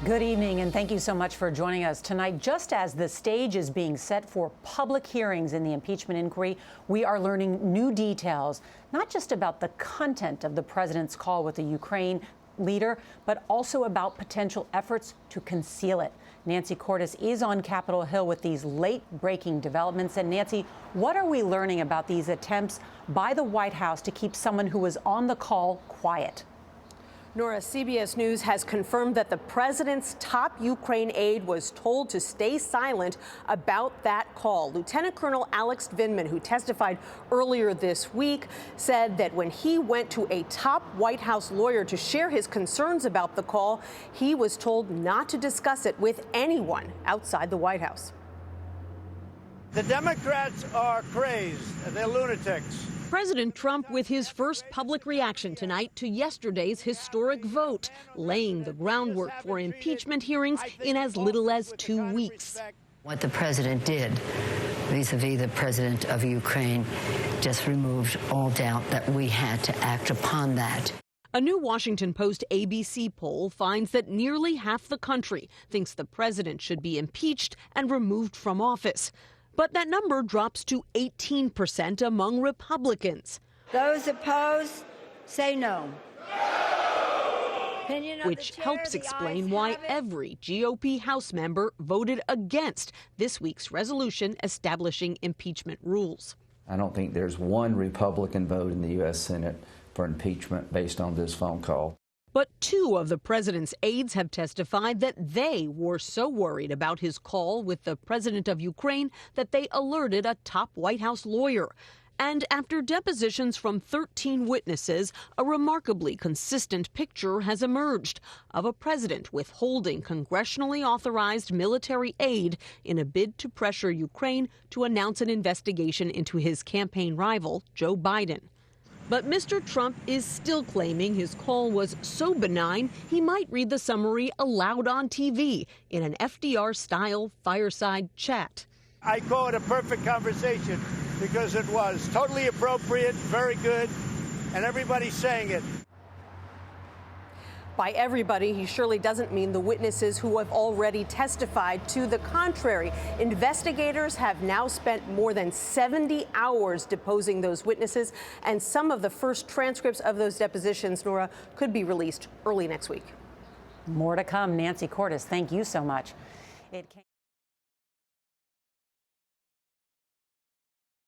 Good evening, and thank you so much for joining us tonight. Just as the stage is being set for public hearings in the impeachment inquiry, we are learning new details, not just about the content of the president's call with the Ukraine leader, but also about potential efforts to conceal it. Nancy Cordes is on Capitol Hill with these late-breaking developments. And Nancy, what are we learning about these attempts by the White House to keep someone who was on the call quiet? Nora, CBS News has confirmed that the president's top Ukraine aide was told to stay silent about that call. Lieutenant Colonel Alex Vindman, who testified earlier this week, said that when he went to a top White House lawyer to share his concerns about the call, he was told not to discuss it with anyone outside the White House. The Democrats are crazed. They're lunatics. President Trump with his first public reaction tonight to yesterday's historic vote, laying the groundwork for impeachment hearings in as little as 2 weeks. What the president did vis-a-vis the president of Ukraine just removed all doubt that we had to act upon that. A new Washington Post ABC poll finds that nearly half the country thinks the president should be impeached and removed from office. But that number drops to 18% among Republicans. Those opposed, say no. Which helps explain why every GOP House member voted against this week's resolution establishing impeachment rules. I don't think there's one Republican vote in the U.S. Senate for impeachment based on this phone call. But 2 of the president's aides have testified that they were so worried about his call with the president of Ukraine that they alerted a top White House lawyer. And after depositions from 13 witnesses, a remarkably consistent picture has emerged of a president withholding congressionally authorized military aid in a bid to pressure Ukraine to announce an investigation into his campaign rival, Joe Biden. But Mr. Trump is still claiming his call was so benign he might read the summary aloud on TV in an FDR-style fireside chat. I call it a perfect conversation because it was totally appropriate, very good, and everybody's saying it. By everybody, he surely doesn't mean the witnesses who have already testified to the contrary. Investigators have now spent more than 70 hours deposing those witnesses, and some of the first transcripts of those depositions, Nora, could be released early next week. More to come. Nancy Cordes, thank you so much.